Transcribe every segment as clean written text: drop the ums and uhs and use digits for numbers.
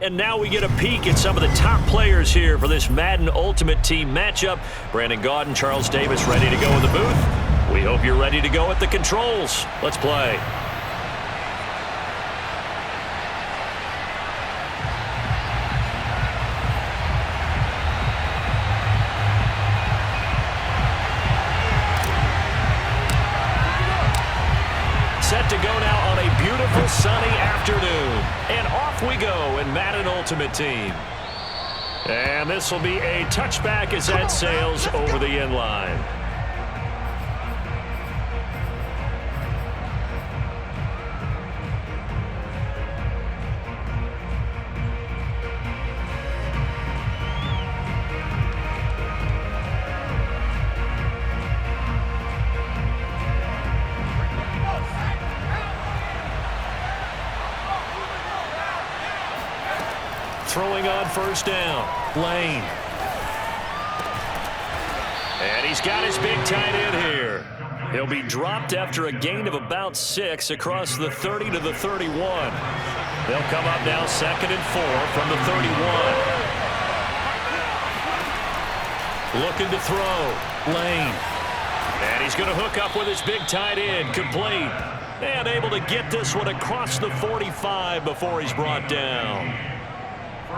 And now we get a peek at some of the top players here for this Madden Ultimate Team matchup. Brandon Gaudin, Charles Davis ready to go in the booth. We hope you're ready to go at the controls. Let's play. Set to go now on a beautiful sunny afternoon. And off we go in Madden Ultimate Team. And this will be a touchback as that sails over the end line. Throwing on first down, Lane. And he's got his big tight end here. He'll be dropped after a gain of about 6 across the 30 to the 31. They'll come up now 2nd and 4 from the 31. Looking to throw, Lane. And he's going to hook up with his big tight end, complete. And able to get this one across the 45 before he's brought down.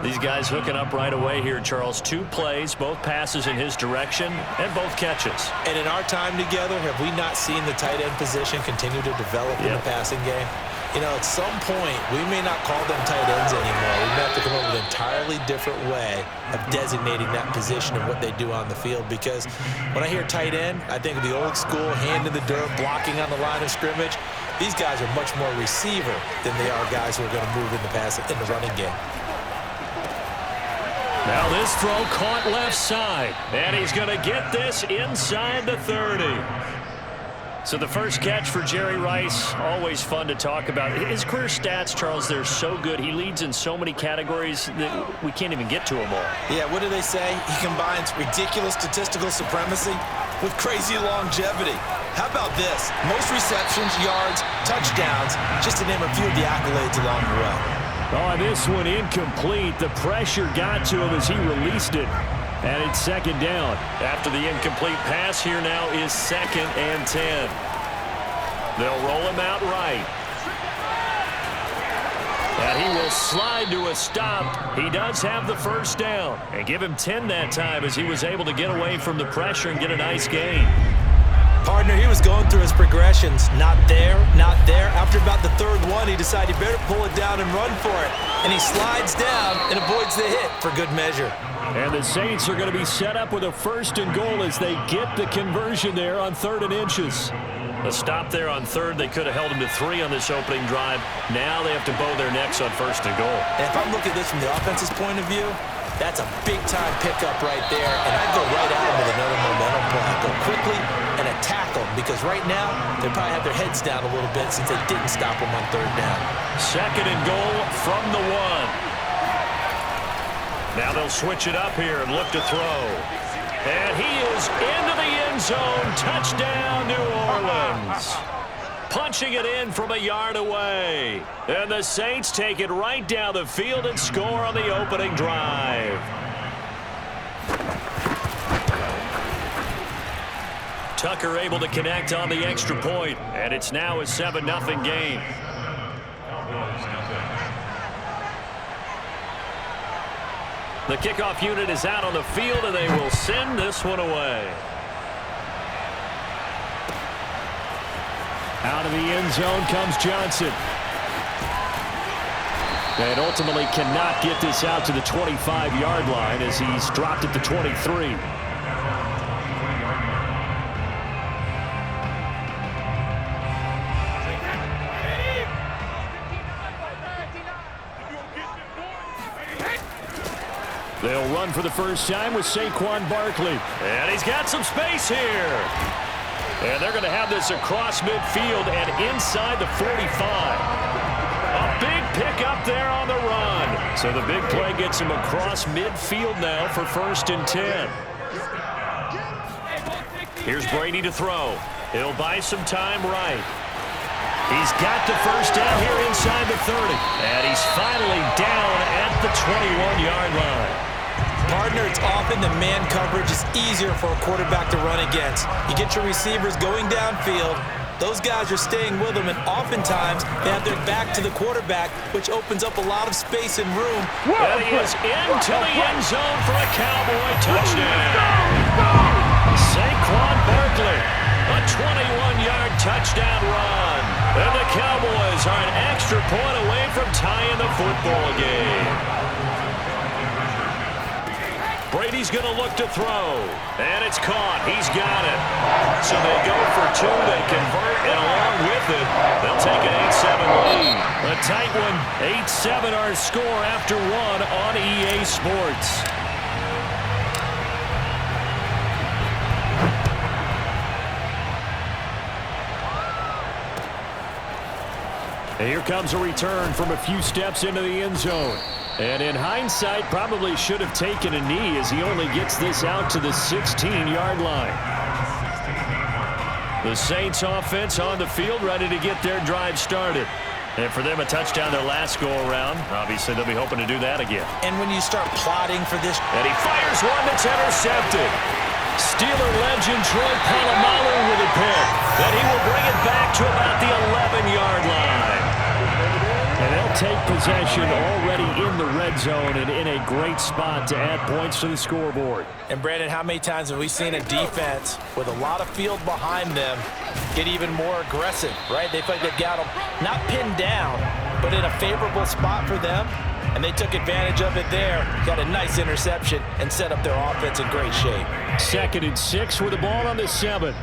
These guys hooking up right away here, Charles. 2 plays, both passes in his direction, and both catches. And in our time together, have we not seen the tight end position continue to develop in the passing game? You know, at some point, we may not call them tight ends anymore. We may have to come up with an entirely different way of designating that position and what they do on the field. Because when I hear tight end, I think of the old school, hand in the dirt, blocking on the line of scrimmage. These guys are much more receiver than they are guys who are going to move in the running game. Now this throw caught left side, and he's going to get this inside the 30. So the first catch for Jerry Rice, always fun to talk about. His career stats, Charles, they're so good. He leads in so many categories that we can't even get to them all. Yeah, what do they say? He combines ridiculous statistical supremacy with crazy longevity. How about this? Most receptions, yards, touchdowns, just to name a few of the accolades along the way. Oh, this one incomplete. The pressure got to him as he released it. And it's 2nd down. After the incomplete pass, here now is 2nd and 10. They'll roll him out right. And he will slide to a stop. He does have the first down. And give him 10 that time as he was able to get away from the pressure and get a nice gain. Partner, he was going through his progressions. Not there, not there. After about the 3rd one, he decided he better pull it down and run for it. And he slides down and avoids the hit for good measure. And the Saints are going to be set up with a 1st and goal as they get the conversion there on 3rd and inches. A stop there on 3rd. They could have held him to 3 on this opening drive. Now they have to bow their necks on 1st and goal. And if I'm looking at this from the offense's point of view, that's a big-time pickup right there. And I'd go right at him with another momentum play. Go quickly and attack them, because right now they probably have their heads down a little bit since they didn't stop them on 3rd down. 2nd and goal from the 1. Now they'll switch it up here and look to throw. And he is into the end zone. Touchdown, New Orleans. Punching it in from a yard away. And the Saints take it right down the field and score on the opening drive. Tucker able to connect on the extra point, and it's now a 7-0 game. The kickoff unit is out on the field, and they will send this one away. Out of the end zone comes Johnson. And ultimately cannot get this out to the 25-yard line as he's dropped at the 23. They'll run for the first time with Saquon Barkley. And he's got some space here. And they're going to have this across midfield and inside the 45. A big pick up there on the run. So the big play gets him across midfield now for 1st and 10. Here's Brady to throw. He'll buy some time right. He's got the first down here inside the 30. And he's finally down at the 21-yard line. Partner, it's often the man coverage is easier for a quarterback to run against. You get your receivers going downfield. Those guys are staying with them, and oftentimes they have their back to the quarterback, which opens up a lot of space and room. And he is into the end zone for a Cowboy touchdown. Saquon Barkley, a 21-yard touchdown run. And the Cowboys are an extra point away from tying the football game. Brady's going to look to throw, and it's caught. He's got it. So they go for two, they convert, and along with it, they'll take an 8-7 lead. A tight one, 8-7 our score after one on EA Sports. And here comes a return from a few steps into the end zone. And in hindsight, probably should have taken a knee as he only gets this out to the 16-yard line. The Saints offense on the field ready to get their drive started. And for them, a touchdown their last go-around. Obviously, they'll be hoping to do that again. And when you start plotting for this... And he fires one that's intercepted. Steeler legend Troy Polamalu with a pick. Then he will bring it back to about the 11-yard line. And they'll take possession already in the red zone and in a great spot to add points to the scoreboard. And, Brandon, how many times have we seen a defense with a lot of field behind them get even more aggressive, right? They feel like they've got them not pinned down, but in a favorable spot for them, and they took advantage of it there, got a nice interception, and set up their offense in great shape. 2nd and 6 with the ball on the 7.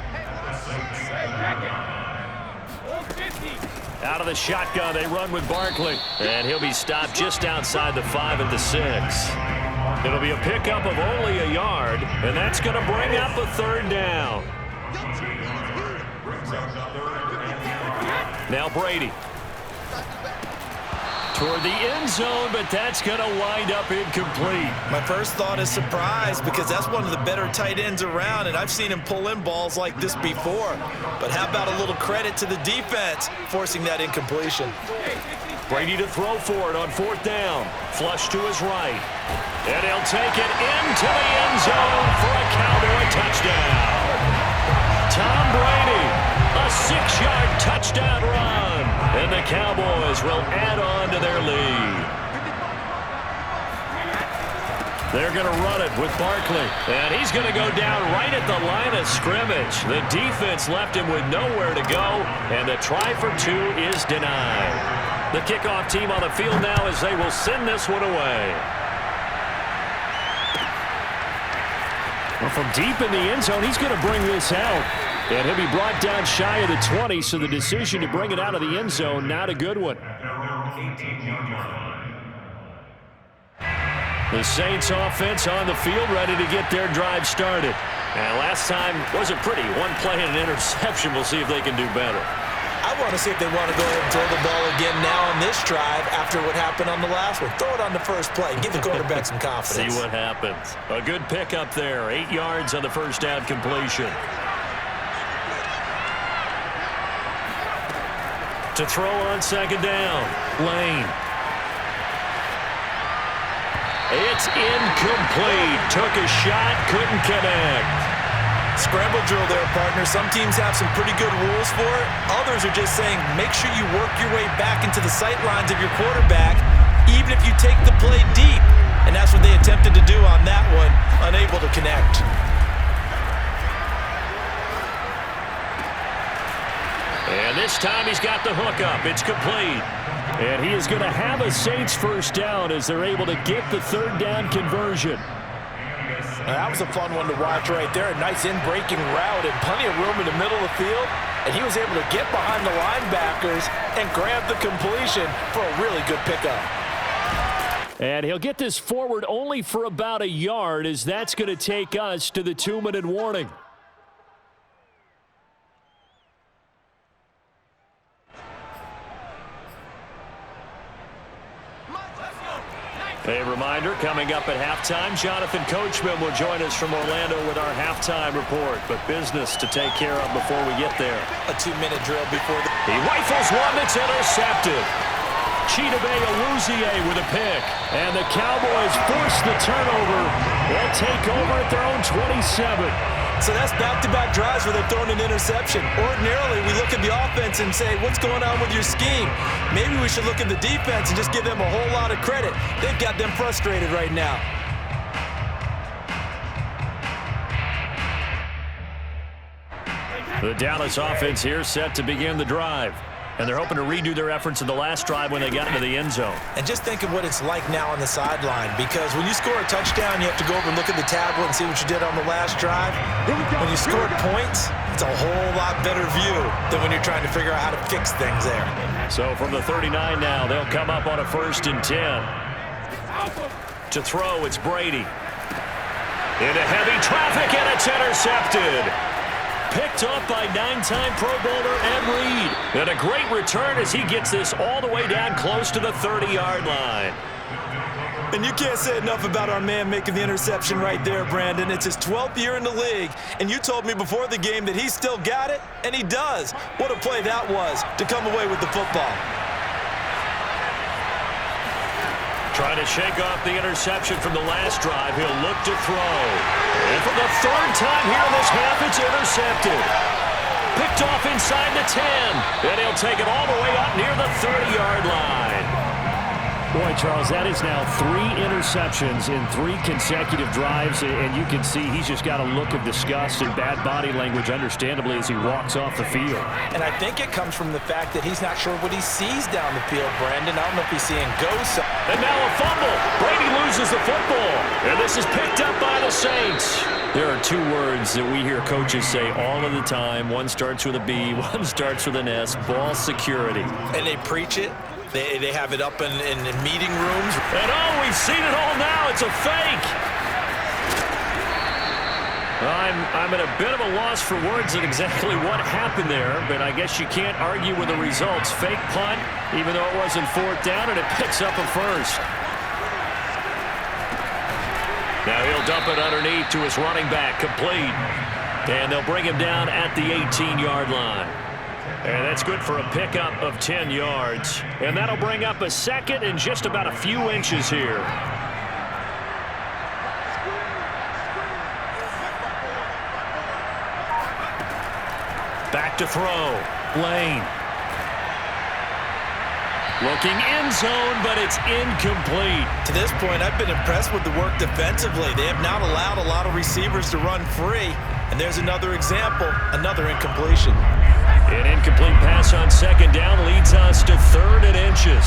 Out of the shotgun, they run with Barkley. And he'll be stopped just outside the 5 at the 6. It'll be a pickup of only a yard, and that's going to bring up a 3rd down. Now Brady. Toward the end zone, but that's going to wind up incomplete. My first thought is surprise, because that's one of the better tight ends around, and I've seen him pull in balls like this before. But how about a little credit to the defense forcing that incompletion? Brady to throw for it on 4th down. Flush to his right. And he'll take it into the end zone for a Cowboy touchdown. Tom Brady, a 6-yard touchdown run. And the Cowboys will add on to their lead. They're going to run it with Barkley. And he's going to go down right at the line of scrimmage. The defense left him with nowhere to go. And the try for 2 is denied. The kickoff team on the field now as they will send this one away. Well, from deep in the end zone, he's going to bring this out. And he'll be brought down shy of the 20, so the decision to bring it out of the end zone, not a good one. The Saints offense on the field ready to get their drive started. And last time wasn't pretty. One play and an interception. We'll see if they can do better. I want to see if they want to go ahead and throw the ball again now on this drive after what happened on the last one. Throw it on the first play. Give the quarterback some confidence. See what happens. A good pickup there. 8 yards on the first down completion. To throw on 2nd down, Lane. It's incomplete. Took a shot, couldn't connect. Scramble drill there, partner. Some teams have some pretty good rules for it. Others are just saying make sure you work your way back into the sight lines of your quarterback, even if you take the play deep. And that's what they attempted to do on that one, unable to connect. And this time he's got the hook up. It's complete. And he is going to have a Saints first down as they're able to get the 3rd down conversion. That was a fun one to watch right there. A nice in-breaking route and plenty of room in the middle of the field. And he was able to get behind the linebackers and grab the completion for a really good pickup. And he'll get this forward only for about a yard, as that's going to take us to the 2-minute warning. A reminder, coming up at halftime, Jonathan Coachman will join us from Orlando with our halftime report. But business to take care of before we get there. A 2-minute drill before the... He rifles one that's intercepted. with a pick. And the Cowboys force the turnover. They'll take over at their own 27. So that's back-to-back drives where they're throwing an interception. Ordinarily, we look at the offense and say, what's going on with your scheme? Maybe we should look at the defense and just give them a whole lot of credit. They've got them frustrated right now. The Dallas offense here set to begin the drive. And they're hoping to redo their efforts in the last drive when they got into the end zone. And just think of what it's like now on the sideline, because when you score a touchdown, you have to go over and look at the tablet and see what you did on the last drive. When you scored points, it's a whole lot better view than when you're trying to figure out how to fix things there. So from the 39 now, they'll come up on a 1st and 10. To throw, it's Brady. Into heavy traffic, and it's intercepted. Picked off by 9-time Pro Bowler Ed Reed. And a great return as he gets this all the way down close to the 30-yard line. And you can't say enough about our man making the interception right there, Brandon. It's his 12th year in the league, and you told me before the game that he still got it, and he does. What a play that was to come away with the football. Trying to shake off the interception from the last drive. He'll look to throw. And for the 3rd time here in this half, it's intercepted. Picked off inside the 10. And he'll take it all the way up near the 30-yard line. Boy, Charles, that is now 3 interceptions in 3 consecutive drives, and you can see he's just got a look of disgust and bad body language, understandably, as he walks off the field. And I think it comes from the fact that he's not sure what he sees down the field, Brandon. I don't know if he's seeing ghosts. And now a fumble. Brady loses the football, and this is picked up by the Saints. There are 2 words that we hear coaches say all of the time. One starts with a B, one starts with an S, ball security. And they preach it. They have it up in meeting rooms. And oh, we've seen it all now. It's a fake. I'm at a bit of a loss for words at exactly what happened there, but I guess you can't argue with the results. Fake punt, even though it wasn't 4th down, and it picks up a 1st. Now he'll dump it underneath to his running back, complete. And they'll bring him down at the 18-yard line. And that's good for a pickup of 10 yards. And that'll bring up a 2nd and just about a few inches here. Back to throw. Lane. Looking end zone, but it's incomplete. To this point, I've been impressed with the work defensively. They have not allowed a lot of receivers to run free. And there's another example, another incompletion. An incomplete pass on 2nd down leads us to 3rd and inches.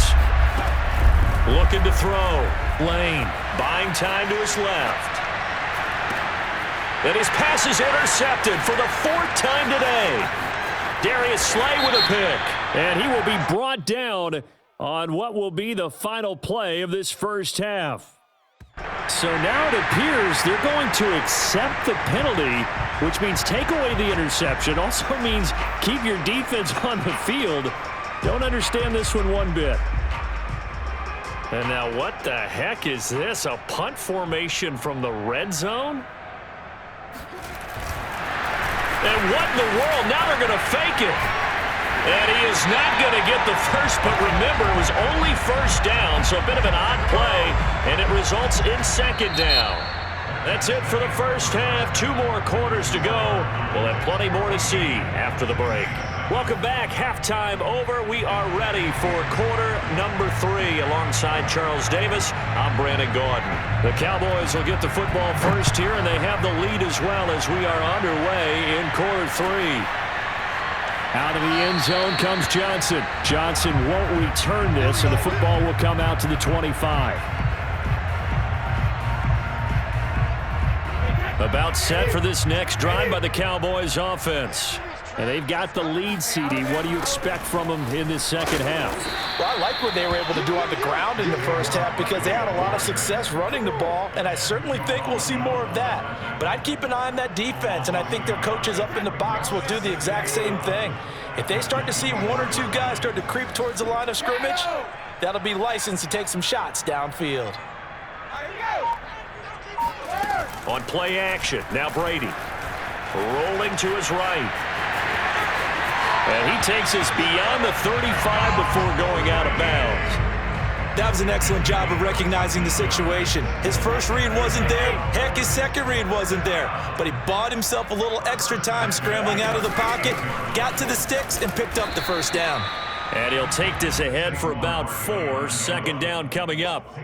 Looking to throw. Lane buying time to his left. And his pass is intercepted for the 4th time today. Darius Slay with a pick. And he will be brought down on what will be the final play of this 1st half. So now it appears they're going to accept the penalty, which means take away the interception. Also means keep your defense on the field. Don't understand this one bit. And now what the heck is this? A punt formation from the red zone? And what in the world? Now they're going to fake it. And he is not going to get the first, but remember, it was only 1st down, so a bit of an odd play, and it results in 2nd down. That's it for the 1st half. 2 more quarters to go. We'll have plenty more to see after the break. Welcome back. Halftime over. We are ready for quarter number 3. Alongside Charles Davis, I'm Brandon Gordon. The Cowboys will get the football first here, and they have the lead as well as we are underway in quarter 3. Out of the end zone comes Johnson. Johnson won't return this, and the football will come out to the 25. About set for this next drive by the Cowboys offense. And they've got the lead, CD. What do you expect from them in this 2nd half? Well, I like what they were able to do on the ground in the 1st half because they had a lot of success running the ball, and I certainly think we'll see more of that. But I'd keep an eye on that defense, and I think their coaches up in the box will do the exact same thing. If they start to see 1 or 2 guys start to creep towards the line of scrimmage, that'll be licensed to take some shots downfield. On play action, now Brady. Rolling to his right. And he takes us beyond the 35 before going out of bounds. That was an excellent job of recognizing the situation. His first read wasn't there. Heck, his second read wasn't there. But he bought himself a little extra time scrambling out of the pocket, got to the sticks, and picked up the first down. And he'll take this ahead for about 4. Second down coming up.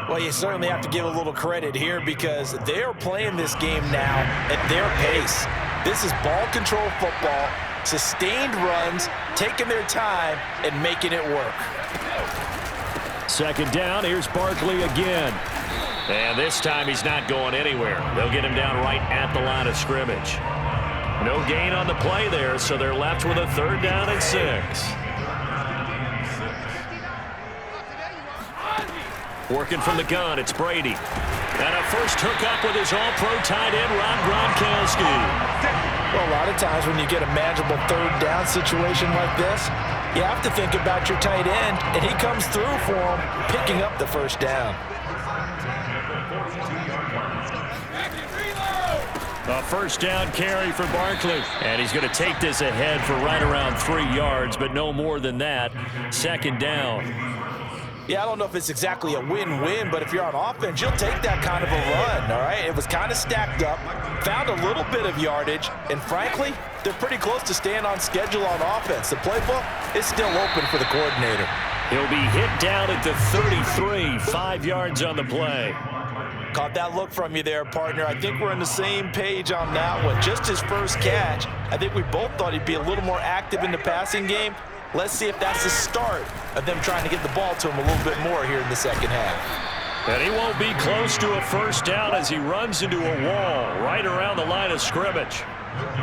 Well, you certainly have to give a little credit here because they are playing this game now at their pace. This is ball control football, sustained runs, taking their time, and making it work. Second down, here's Barkley again. And this time he's not going anywhere. They'll get him down right at the line of scrimmage. No gain on the play there, so they're left with a 3rd down and 6. Working from the gun, it's Brady. And a first hookup with his all-pro tight end, Rob Gronkowski. Well, a lot of times when you get a manageable 3rd down situation like this, you have to think about your tight end, and he comes through for him, picking up the first down. A first down carry for Barkley. And he's going to take this ahead for right around 3 yards, but no more than that. Second down. Yeah, I don't know if it's exactly a win-win, but if you're on offense, you'll take that kind of a run, all right? It was kind of stacked up, found a little bit of yardage, and frankly, they're pretty close to staying on schedule on offense. The playbook is still open for the coordinator. He'll be hit down at the 33, 5 yards on the play. Caught that look from you there, partner. I think we're on the same page on that one. Just his first catch, I think we both thought he'd be a little more active in the passing game. Let's see if that's the start of them trying to get the ball to him a little bit more here in the second half. And he won't be close to a first down as he runs into a wall right around the line of scrimmage.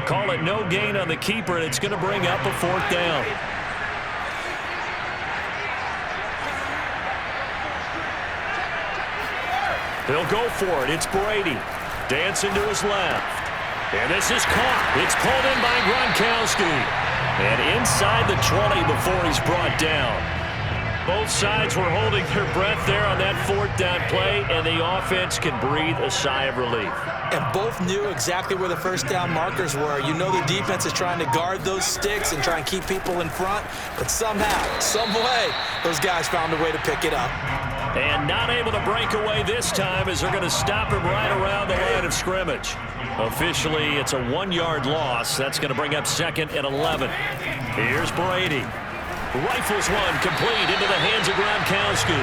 Call it no gain on the keeper, and it's going to bring up a 4th down. He'll go for it. It's Brady. Dancing to his left. And this is caught. It's pulled in by Gronkowski. And inside the 20 before he's brought down. Both sides were holding their breath there on that 4th down play, and the offense can breathe a sigh of relief. And both knew exactly where the first down markers were. You know the defense is trying to guard those sticks and try and keep people in front, but somehow, some way, those guys found a way to pick it up. And not able to break away this time as they're going to stop him right around the line of scrimmage. Officially, it's a 1-yard loss. That's going to bring up 2nd and 11. Here's Brady. Rifles one complete into the hands of Gronkowski.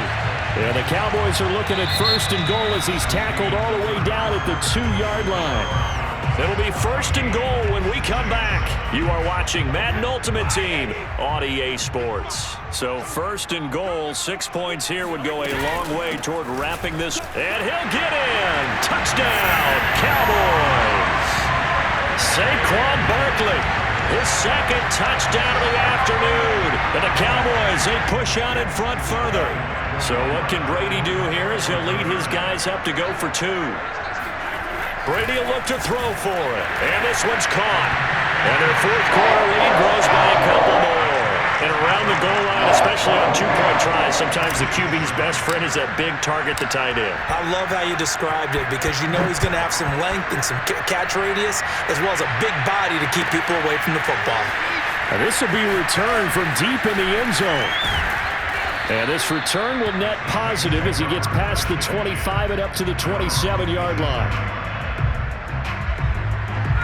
And the Cowboys are looking at 1st and goal as he's tackled all the way down at the 2-yard line. It'll be 1st and goal when we come back. You are watching Madden Ultimate Team on EA Sports. So 1st and goal, 6 points here would go a long way toward wrapping this. And he'll get in. Touchdown, Cowboys. Saquon Barkley, his 2nd touchdown of the afternoon. And the Cowboys, they push out in front further. So what can Brady do here as he'll lead his guys up to go for 2. Brady will look to throw for it. And this one's caught. And their 4th quarter lead grows by a couple more. And around the goal line, especially on 2-point tries, sometimes the QB's best friend is that big target, the tight end. I love how you described it because you know he's going to have some length and some catch radius as well as a big body to keep people away from the football. And this will be returned from deep in the end zone. And this return will net positive as he gets past the 25 and up to the 27-yard line.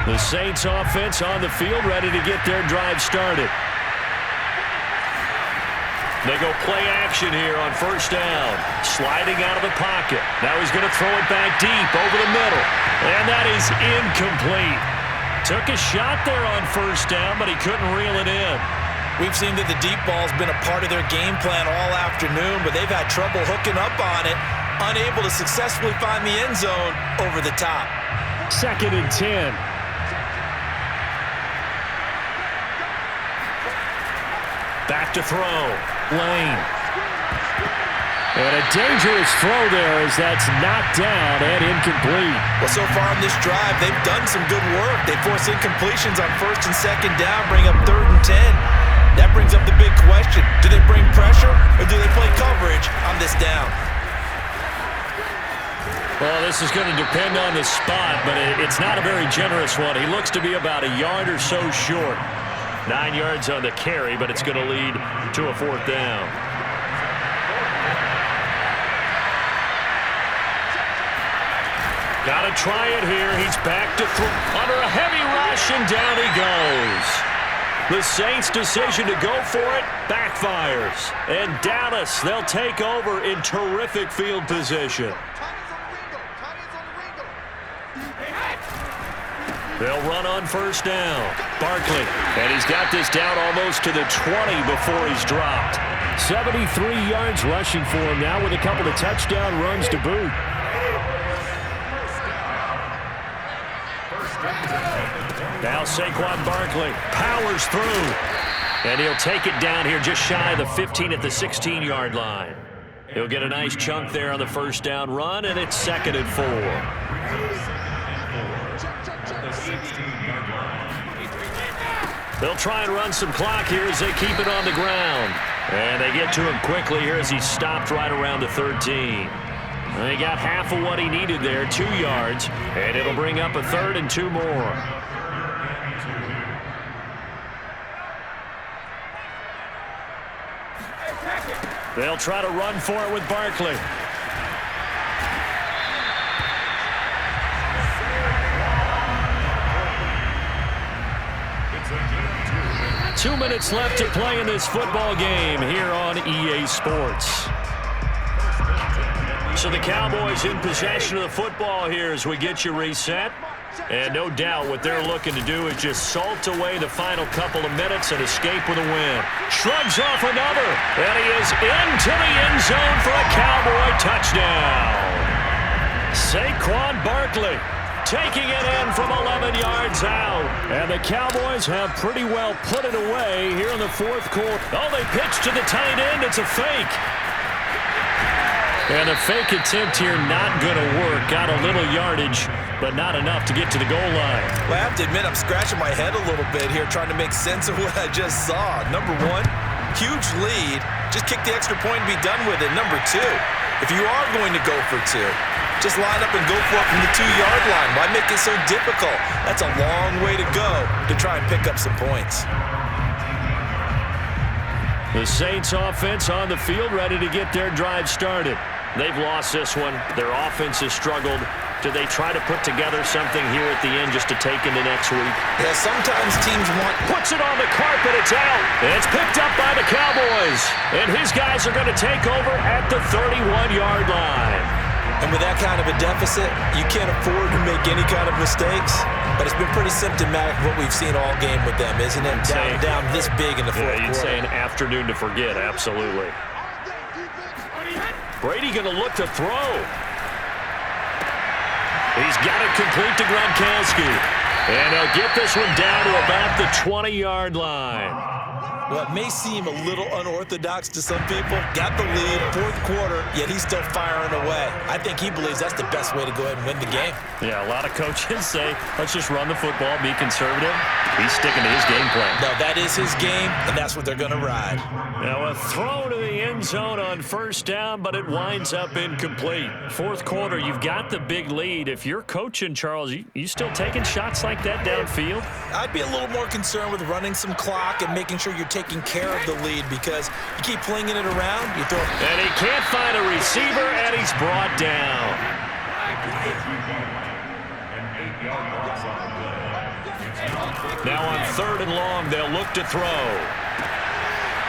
The Saints offense on the field ready to get their drive started. They go play action here on 1st down. Sliding out of the pocket. Now he's going to throw it back deep over the middle. And that is incomplete. Took a shot there on 1st down, but he couldn't reel it in. We've seen that the deep ball's been a part of their game plan all afternoon, but they've had trouble hooking up on it, unable to successfully find the end zone over the top. 2nd and 10. Back to throw. Lane. And a dangerous throw there as that's knocked down and incomplete. Well, so far on this drive, they've done some good work. They force incompletions on 1st and 2nd down, bring up 3rd and 10. That brings up the big question. Do they bring pressure or do they play coverage on this down? Well, this is going to depend on the spot, but it's not a very generous one. He looks to be about a yard or so short. 9 yards on the carry, but it's going to lead to a 4th down. Got to try it here. He's back to throw under a heavy rush, and down he goes. The Saints' decision to go for it backfires. And Dallas, they'll take over in terrific field position. They'll run on first down. Barkley, and he's got this down almost to the 20 before he's dropped. 73 yards rushing for him now with a couple of touchdown runs to boot. Now Saquon Barkley powers through. And he'll take it down here just shy of the 15 at the 16-yard line. He'll get a nice chunk there on the first down run, and it's 2nd and 4. They'll try and run some clock here as they keep it on the ground. And they get to him quickly here as he stopped right around the 13. And he got half of what he needed there, 2 yards, and it'll bring up a 3rd and 2 more. They'll try to run for it with Barkley. Two minutes left to play in this football game here on EA Sports. So the Cowboys in possession of the football here as we get you reset. And no doubt what they're looking to do is just salt away the final couple of minutes and escape with a win. Shrugs off another, and he is into the end zone for a Cowboy touchdown. Saquon Barkley taking it in from 11 yards out. And the Cowboys have pretty well put it away here in the 4th quarter. Oh, they pitch to the tight end. It's a fake. And a fake attempt here not going to work. Got a little yardage, but not enough to get to the goal line. Well, I have to admit, I'm scratching my head a little bit here trying to make sense of what I just saw. Number one, huge lead. Just kick the extra point and be done with it. Number two, if you are going to go for two, just line up and go for it from the 2-yard line. Why make it so difficult? That's a long way to go to try and pick up some points. The Saints offense on the field ready to get their drive started. They've lost this one. Their offense has struggled. Do they try to put together something here at the end just to take into next week? Yeah, sometimes teams want... Puts it on the carpet. It's out. And it's picked up by the Cowboys. And his guys are going to take over at the 31-yard line. And with that kind of a deficit, you can't afford to make any kind of mistakes. But it's been pretty symptomatic of what we've seen all game with them, isn't it? Down this big in the 4th quarter. You'd say an afternoon to forget, absolutely. Brady going to look to throw. He's got it complete to Gronkowski. And he'll get this one down to about the 20-yard line. Well, it may seem a little unorthodox to some people. Got the lead, 4th quarter, yet he's still firing away. I think he believes that's the best way to go ahead and win the game. Yeah, a lot of coaches say, let's just run the football, be conservative. He's sticking to his game plan. No, that is his game, and that's what they're going to ride. Now a throw to the end zone on first down, but it winds up incomplete. 4th quarter, you've got the big lead. If you're coaching, Charles, you still taking shots like that downfield? I'd be a little more concerned with running some clock and making sure you're taking care of the lead, because you keep flinging it around, you throw. And he can't find a receiver, and he's brought down. Now on 3rd and long, they'll look to throw.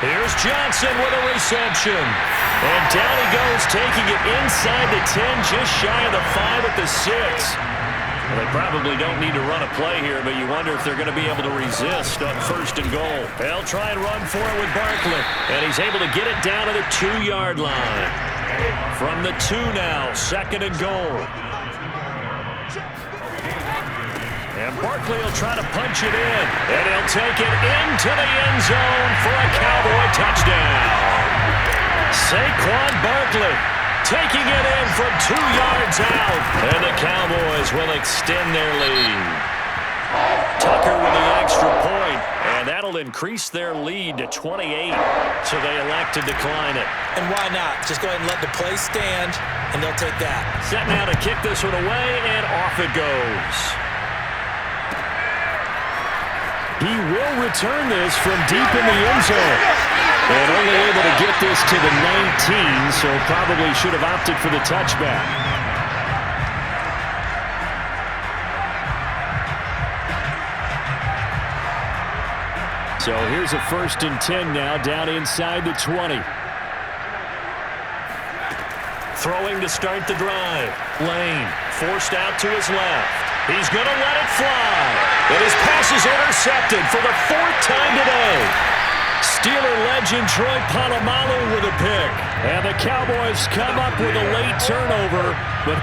Here's Johnson with a reception. And down he goes, taking it inside the 10, just shy of the 5 at the 6. Well, they probably don't need to run a play here, but you wonder if they're going to be able to resist on 1st and goal. They'll try and run for it with Barkley, and he's able to get it down to the 2-yard line. From the 2 now, 2nd and goal. And Barkley will try to punch it in, and he'll take it into the end zone for a Cowboy touchdown. Saquon Barkley taking it in from 2 yards out, and the Cowboys will extend their lead. Tucker with the extra point, and that'll increase their lead to 28, so they elect to decline it. And why not? Just go ahead and let the play stand, and they'll take that. Set now to kick this one away, and off it goes. He will return this from deep in the end zone. And only able to get this to the 19, so probably should have opted for the touchback. So here's a 1st and 10 now, down inside the 20. Throwing to start the drive. Lane forced out to his left. He's going to let it fly. And his pass is intercepted for the 4th time today. Steeler legend Troy Polamalu with a pick. And the Cowboys come up with a late turnover, but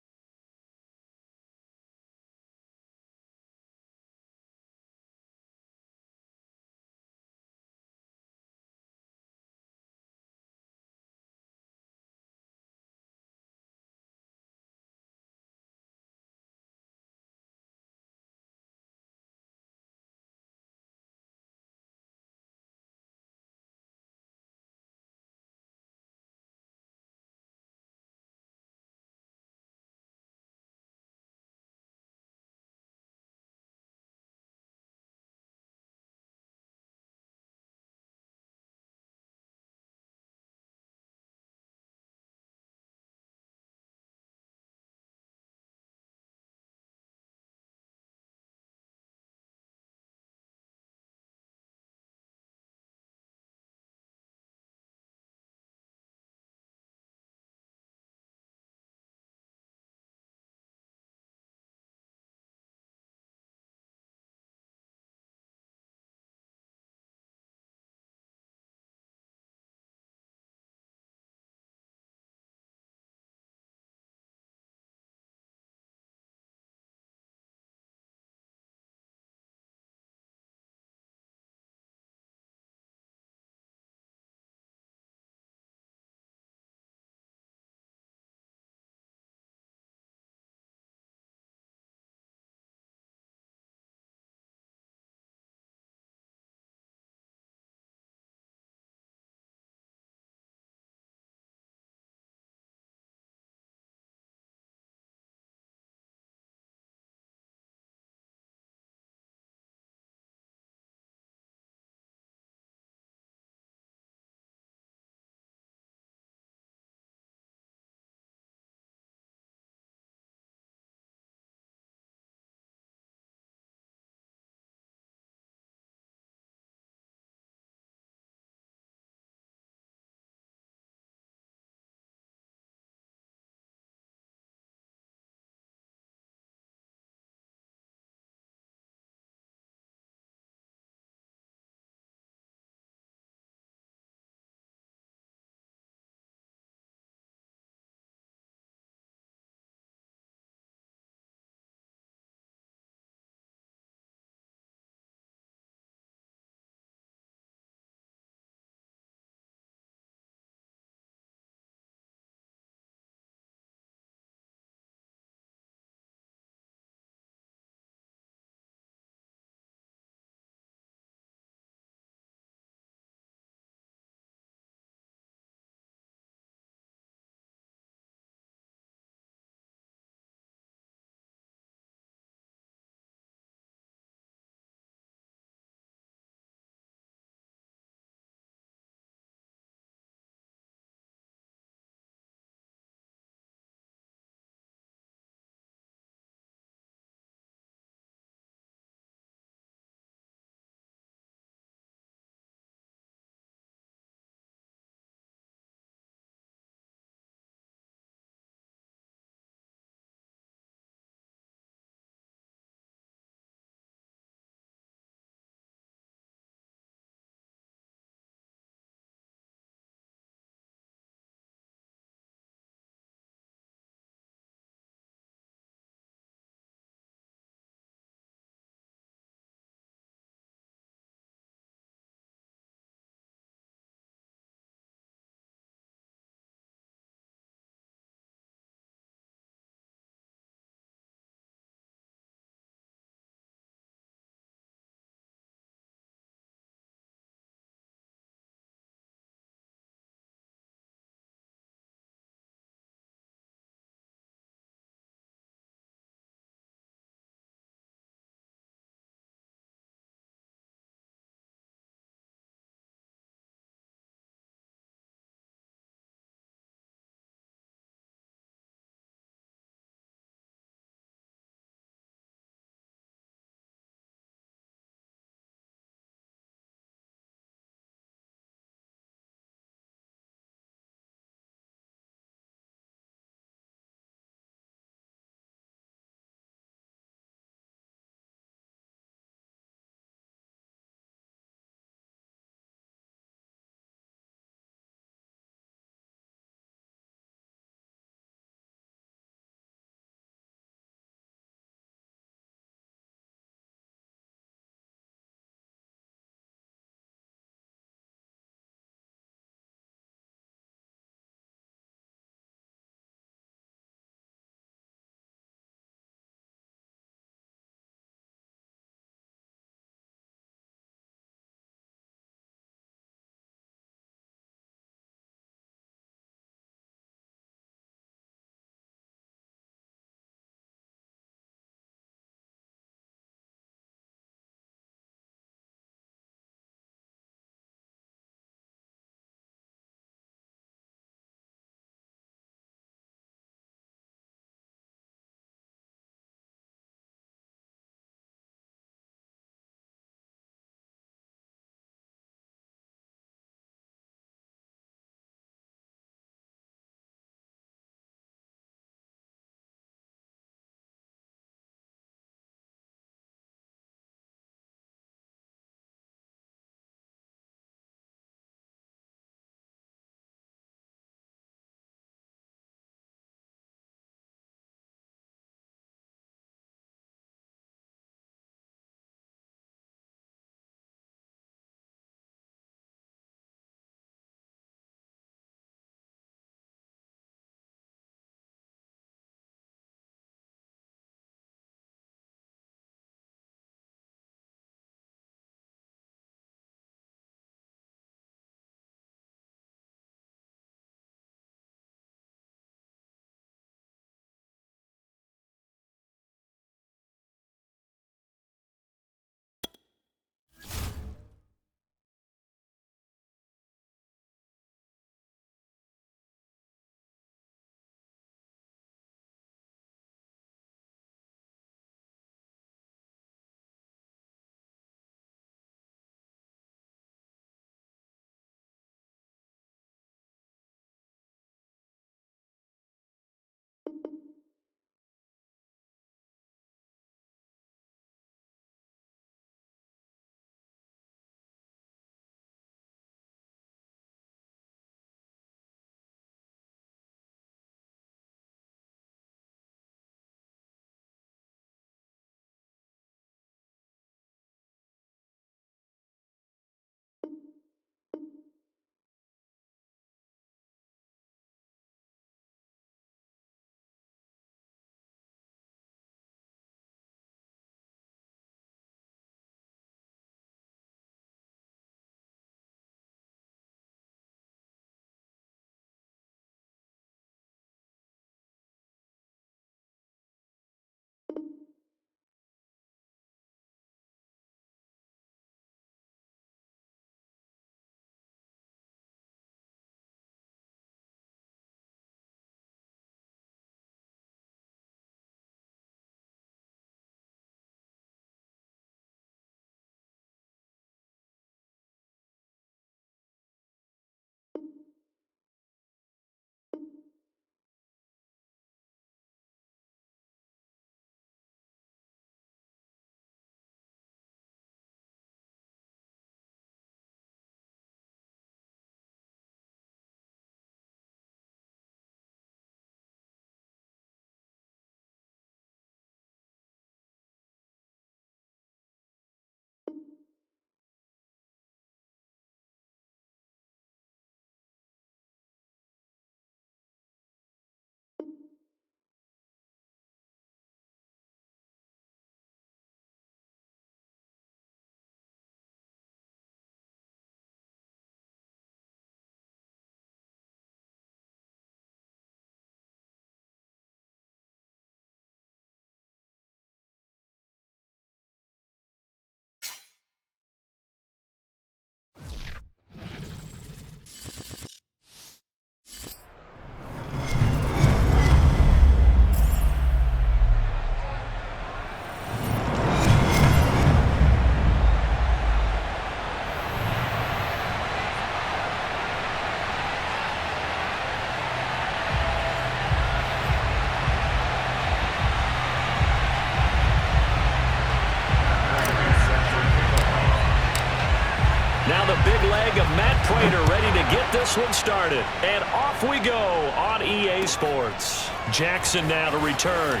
this one started. And off we go on EA Sports. Jackson now to return.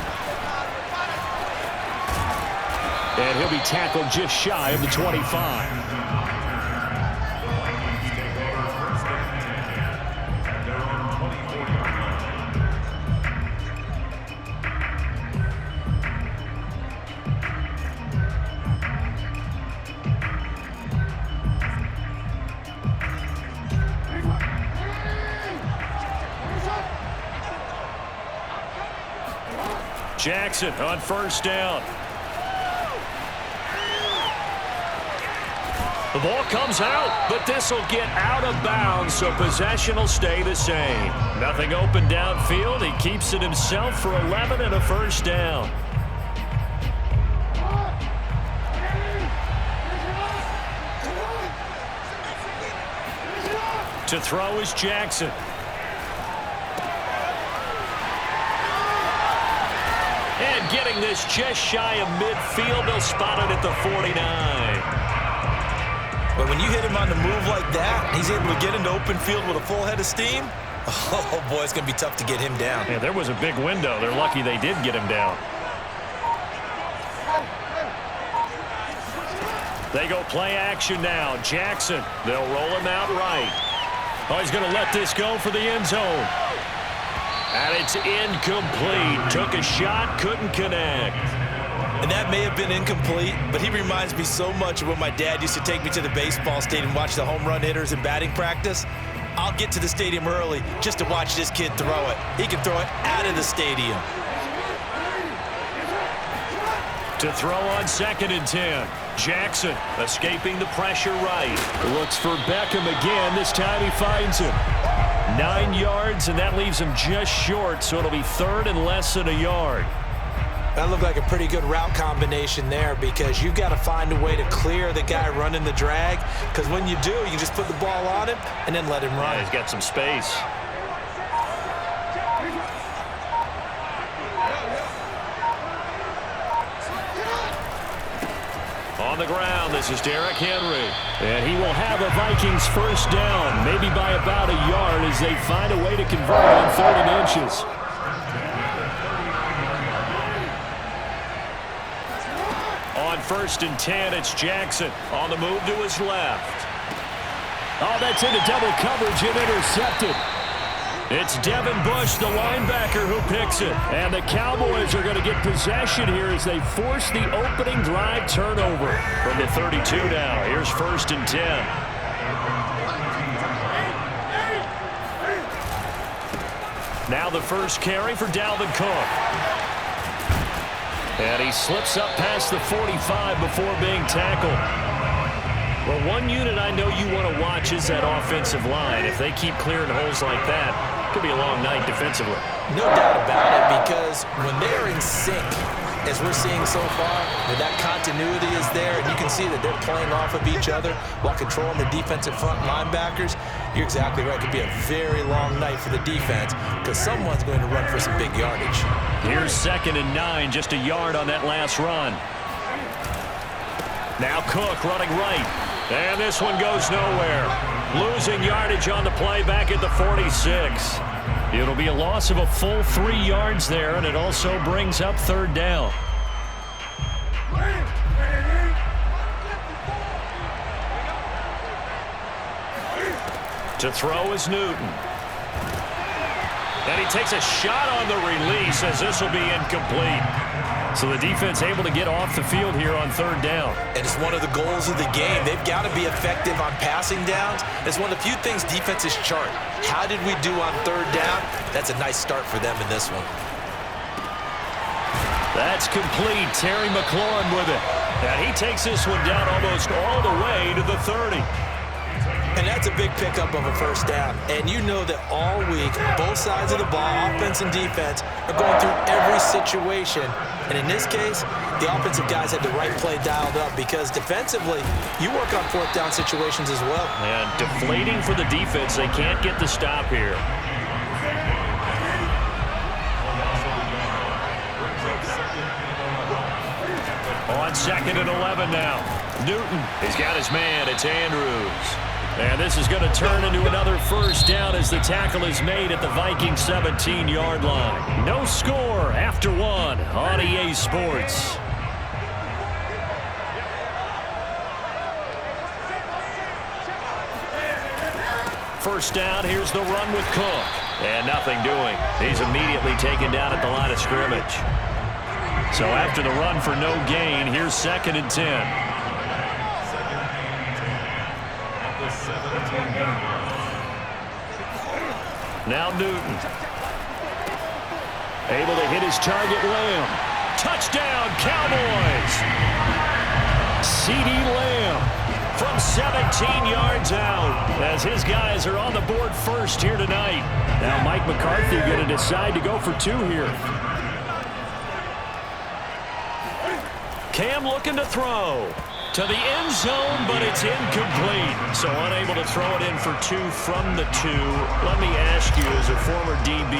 And he'll be tackled just shy of the 25. Jackson on first down. The ball comes out, but this will get out of bounds, so possession will stay the same. Nothing open downfield. He keeps it himself for 11 and a first down. To throw is Jackson. And getting this just shy of midfield, they'll spot it at the 49. But when you hit him on the move like that, he's able to get into open field with a full head of steam. Oh, boy, it's going to be tough to get him down. Yeah, there was a big window. They're lucky they did get him down. They go play action now. Jackson, they'll roll him out right. Oh, he's going to let this go for the end zone. And it's incomplete. Took a shot, couldn't connect. And that may have been incomplete, but he reminds me so much of when my dad used to take me to the baseball stadium and watch the home run hitters in batting practice. I'll get to the stadium early just to watch this kid throw it. He can throw it out of the stadium. To throw on 2nd and 10. Jackson escaping the pressure right. Looks for Beckham again. This time he finds him. 9 yards, and that leaves him just short, so it'll be 3rd and less than a yard. That looked like a pretty good route combination there because you've got to find a way to clear the guy running the drag, because when you do, you can just put the ball on him and then let him run. Yeah, he's got some space. On the ground, this is Derrick Henry. And he will have a Vikings first down, maybe by about a yard as they find a way to convert on 3rd and inches. On 1st and 10, it's Jackson on the move to his left. Oh, that's into double coverage and intercepted. It's Devin Bush, the linebacker, who picks it. And the Cowboys are going to get possession here as they force the opening drive turnover from the 32 now. Here's 1st and 10. Now the first carry for Dalvin Cook. And he slips up past the 45 before being tackled. Well, one unit I know you want to watch is that offensive line. If they keep clearing holes like that, it could be a long night defensively. No doubt about it, because when they're in sync, as we're seeing so far, when that continuity is there, and you can see that they're playing off of each other while controlling the defensive front linebackers, you're exactly right. It could be a very long night for the defense because someone's going to run for some big yardage. Here's 2nd and 9, just a yard on that last run. Now Cook running right. And this one goes nowhere. Losing yardage on the play back at the 46. It'll be a loss of a full 3 yards there, and it also brings up 3rd down. To throw is Newton. And he takes a shot on the release as this will be incomplete. So the defense able to get off the field here on 3rd down. And it's one of the goals of the game. They've got to be effective on passing downs. It's one of the few things defenses chart. How did we do on 3rd down? That's a nice start for them in this one. That's complete. Terry McLaurin with it. And he takes this one down almost all the way to the 30. And that's a big pickup of a first down. And you know that all week, both sides of the ball, offense and defense, are going through every situation. And in this case, the offensive guys had the right play dialed up because defensively, you work on 4th down situations as well. And deflating for the defense. They can't get the stop here. On 2nd and 11 now. Newton has got his man. It's Andrews. And this is going to turn into another first down as the tackle is made at the Vikings 17-yard line. No score after one on EA Sports. First down, here's the run with Cook. And nothing doing. He's immediately taken down at the line of scrimmage. So after the run for no gain, here's 2nd and 10. Now Newton. Able to hit his target, Lamb. Touchdown, Cowboys! CeeDee Lamb from 17 yards out as his guys are on the board first here tonight. Now Mike McCarthy going to decide to go for 2 here. Cam looking to throw to the end zone, but it's incomplete. So unable to throw it in for 2 from the 2. Let me ask you, as a former DB,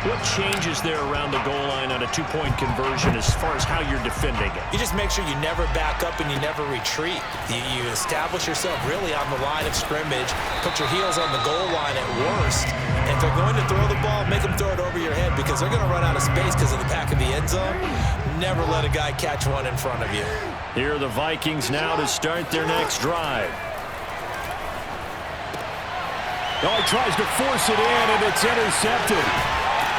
what changes there around the goal line on a 2-point conversion as far as how you're defending it? You just make sure you never back up and you never retreat. You establish yourself really on the line of scrimmage, put your heels on the goal line at worst. And if they're going to throw the ball, make them throw it over your head because they're going to run out of space because of the back of the end zone. Never let a guy catch one in front of you. Here are the Vikings now to start their next drive. Oh, he tries to force it in, and it's intercepted.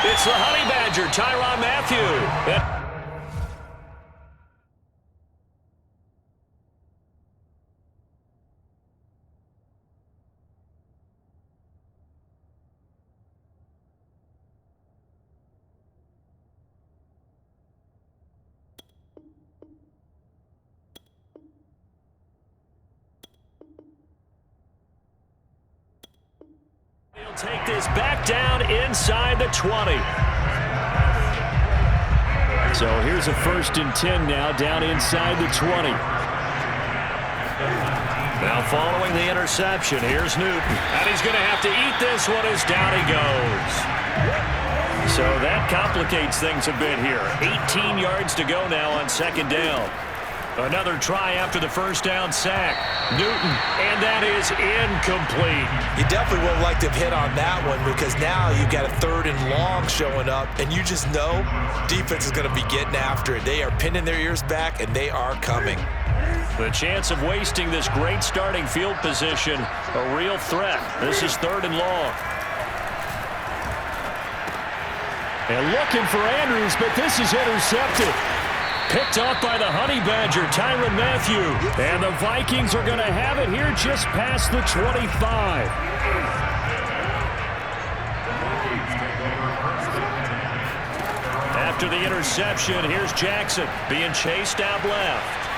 It's the Honey Badger, Tyrann Mathieu. He'll take this back down inside the 20. So here's a 1st and 10 now, down inside the 20. Now following the interception, here's Newton. And he's going to have to eat this one as down he goes. So that complicates things a bit here. 18 yards to go now on 2nd down. Another try after the first down sack. Newton, and that is incomplete. You definitely would have liked to have hit on that one because now you've got a 3rd and long showing up, and you just know defense is going to be getting after it. They are pinning their ears back, and they are coming. The chance of wasting this great starting field position, a real threat. This is 3rd and long. And looking for Andrews, but this is intercepted. Picked off by the Honey Badger, Tyrann Mathieu. And the Vikings are going to have it here just past the 25. After the interception, here's Jackson being chased out left.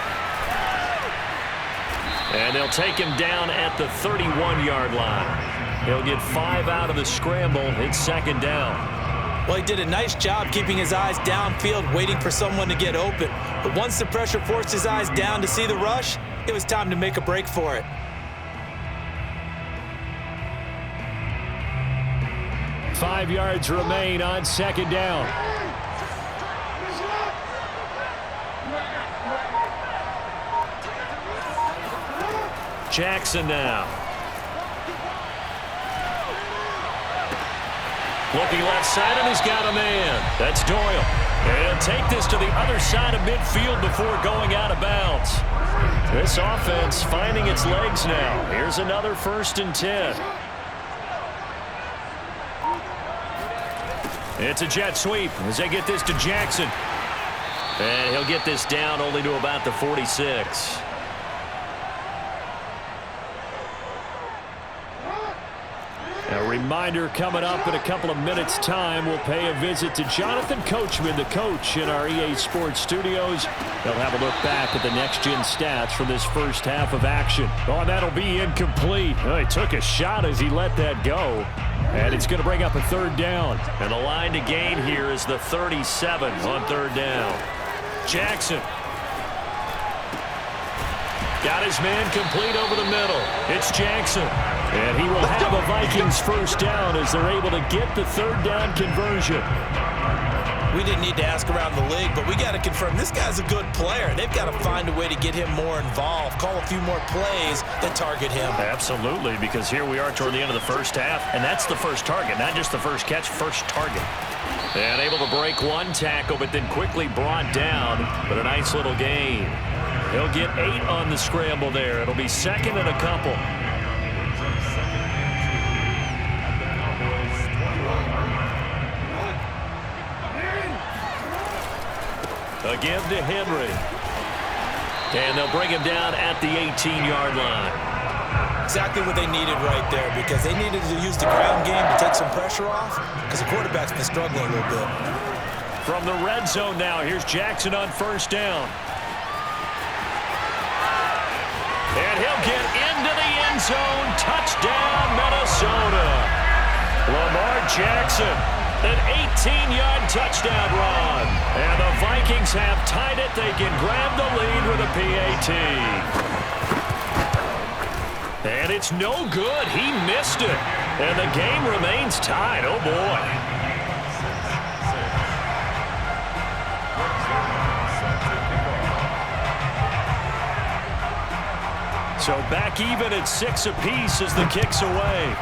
And they'll take him down at the 31-yard line. He'll get 5 out of the scramble. It's 2nd down. Well, he did a nice job keeping his eyes downfield, waiting for someone to get open. But once the pressure forced his eyes down to see the rush, it was time to make a break for it. Five yards remain on 2nd down. Jackson now. Looking left side, and he's got a man. That's Doyle. And he'll take this to the other side of midfield before going out of bounds. This offense finding its legs now. Here's another 1st and 10. It's a jet sweep as they get this to Jackson. And he'll get this down only to about the 46. A reminder coming up in a couple of minutes' time. We'll pay a visit to Jonathan Coachman, the coach in our EA Sports studios. They'll have a look back at the next-gen stats from this first half of action. Oh, that'll be incomplete. Oh, he took a shot as he let that go. And it's going to bring up a 3rd down. And the line to gain here is the 37 on 3rd down. Jackson. Got his man complete over the middle. It's Jackson. And he will have a Vikings 1st down as they're able to get the 3rd down conversion. we didn't need to ask around the league, but we got to confirm this guy's a good player. They've got to find a way to get him more involved, call a few more plays that target him. Absolutely, because here we are toward the end of the first half, and that's the first target, not just the first catch, first target. And able to break one tackle, but then quickly brought down, but a nice little gain. He'll get 8 on the scramble there. It'll be second and a couple. Again to Henry. And they'll bring him down at the 18-yard line. Exactly what they needed right there, because they needed to use the ground game to take some pressure off, because the quarterback's been struggling a little bit. From the red zone now, here's Jackson on first down. And he'll get into the end zone. Touchdown, Minnesota. Lamar Jackson, an 18-yard touchdown run. And the Vikings have tied it. They can grab the lead with a PAT. And it's no good. He missed it. And the game remains tied. Oh, boy. So back even at 6 apiece as the kick's away.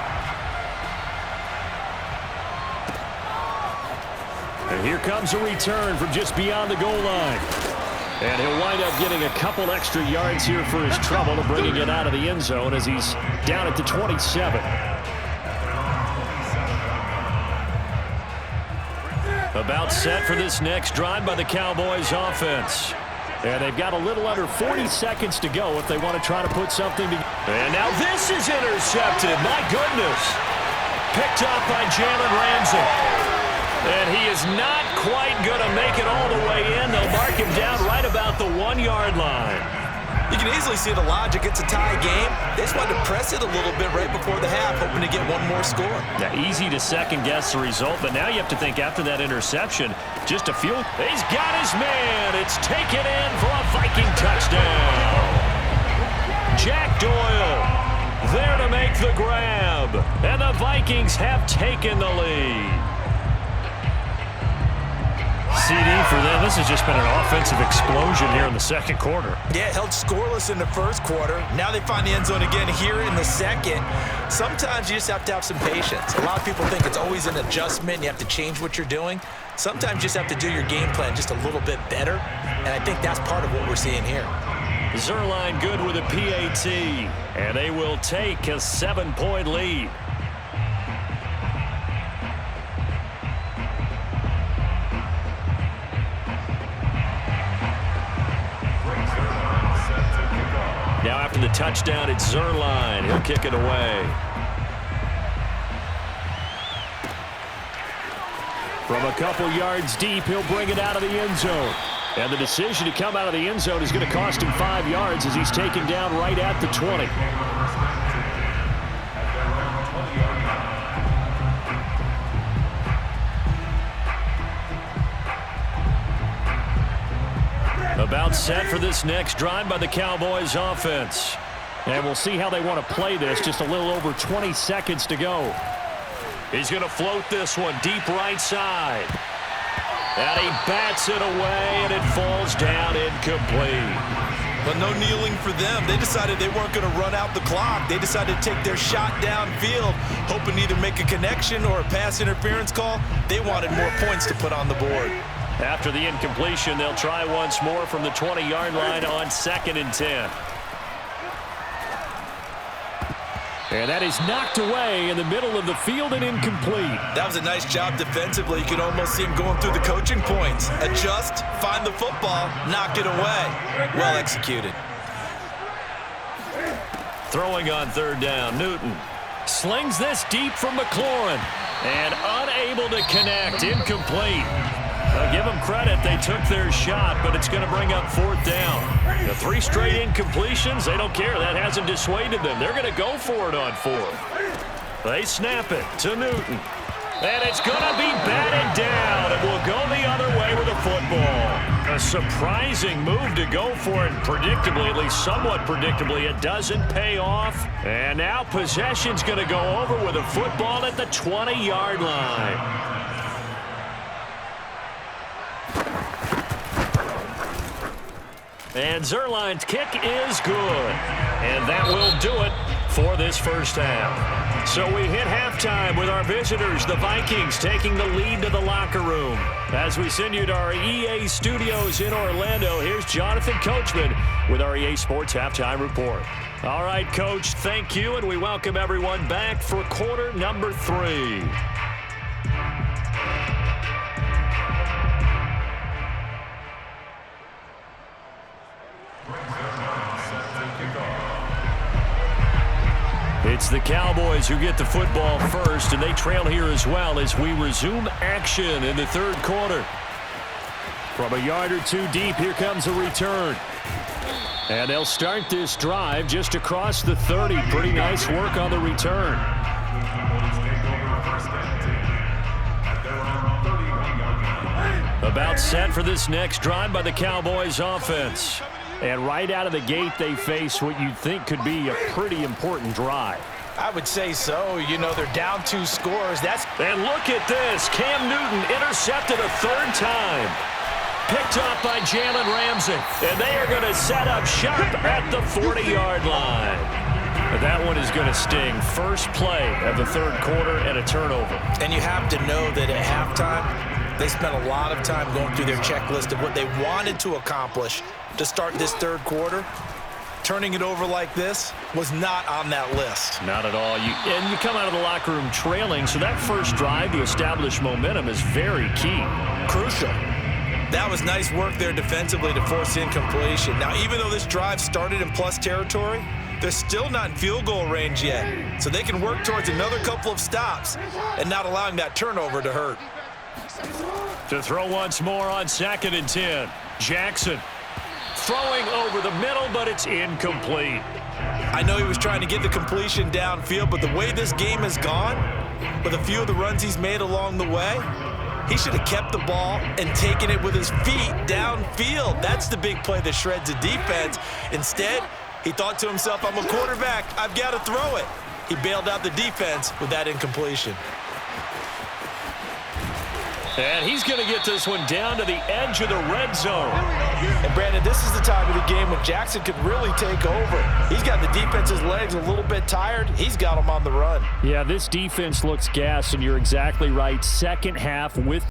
And here comes a return from just beyond the goal line. And he'll wind up getting a couple extra yards here for his trouble and bringing it out of the end zone as he's down at the 27. About set for this next drive by the Cowboys offense. And they've got a little under 40 seconds to go if they want to try to put something together. And now this is intercepted. My goodness. Picked up by Jalen Ramsey. And he is not quite going to make it all the way in. They'll mark him down right about the 1-yard line. You can easily see the logic. It's a tie game. They just wanted to press it a little bit right before the half, hoping to get one more score. Yeah, easy to second-guess the result, but now you have to think after that interception, just a few. He's got his man. It's taken in for a Viking touchdown. Jack Doyle there to make the grab, and the Vikings have taken the lead. CD for them. This has just been an offensive explosion here in the second quarter. Yeah, held scoreless in the first quarter. Now they find the end zone again here in the second. Sometimes you just have to have some patience. A lot of people think it's always an adjustment. You have to change what you're doing. Sometimes you just have to do your game plan just a little bit better, and I think that's part of what we're seeing here. Zuerlein good with a PAT, and they will take a 7-point lead. Now after the touchdown, it's Zuerlein. He'll kick it away. From a couple yards deep, he'll bring it out of the end zone. And the decision to come out of the end zone is going to cost him 5 yards as he's taken down right at the 20. About set for this next drive by the Cowboys offense. And we'll see how they want to play this. Just a little over 20 seconds to go. He's going to float this one deep right side. And he bats it away, and it falls down incomplete. But no kneeling for them. They decided they weren't going to run out the clock. They decided to take their shot downfield, hoping to either make a connection or a pass interference call. They wanted more points to put on the board. After the incompletion, they'll try once more from the 20-yard line on 2nd and 10. And that is knocked away in the middle of the field and incomplete. That was a nice job defensively. You could almost see him going through the coaching points. Adjust, find the football, knock it away. Well executed. Throwing on 3rd down, Newton slings this deep from McLaurin. And unable to connect, incomplete. Give them credit, they took their shot, but it's going to bring up 4th down. The 3 straight incompletions, they don't care. That hasn't dissuaded them. They're going to go for it on 4th. They snap it to Newton. And it's going to be batted down. It will go the other way with the football. A surprising move to go for it. Predictably, at least somewhat predictably, it doesn't pay off. And now possession's going to go over with a football at the 20-yard line. And Zerline's kick is good. And that will do it for this first half. So we hit halftime with our visitors, the Vikings, taking the lead to the locker room. As we send you to our EA studios in Orlando, here's Jonathan Coachman with our EA Sports Halftime Report. All right, Coach, thank you, and we welcome everyone back for quarter number 3. It's the Cowboys who get the football first, and they trail here as well as we resume action in the third quarter. From a yard or two deep, here comes a return. And they'll start this drive just across the 30. Pretty nice work on the return. About set for this next drive by the Cowboys offense. And right out of the gate, they face what you'd think could be a pretty important drive. I would say so. You know, they're down 2 scores. And look at this. Cam Newton intercepted a third time. Picked off by Jalen Ramsey. And they are going to set up shop at the 40-yard line. But that one is going to sting. First play of the third quarter and a turnover. And you have to know that at halftime, they spent a lot of time going through their checklist of what they wanted to accomplish to start this third quarter. Turning it over like this was not on that list. Not at all. And you come out of the locker room trailing, so that first drive to establish momentum is very key. Crucial. That was nice work there defensively to force incompletion. Now, even though this drive started in plus territory, they're still not in field goal range yet. So they can work towards another couple of stops and not allowing that turnover to hurt. To throw once more on 2nd and 10. Jackson throwing over the middle, but it's incomplete. I know he was trying to get the completion downfield, but the way this game has gone, with a few of the runs he's made along the way, he should have kept the ball and taken it with his feet downfield. That's the big play that shreds the defense. Instead, he thought to himself, I'm a quarterback, I've got to throw it. He bailed out the defense with that incompletion. And he's going to get this one down to the edge of the red zone. And, Brandon, this is the time of the game when Jackson could really take over. He's got the defense's legs a little bit tired. He's got them on the run. Yeah, this defense looks gassed, and you're exactly right. Second half with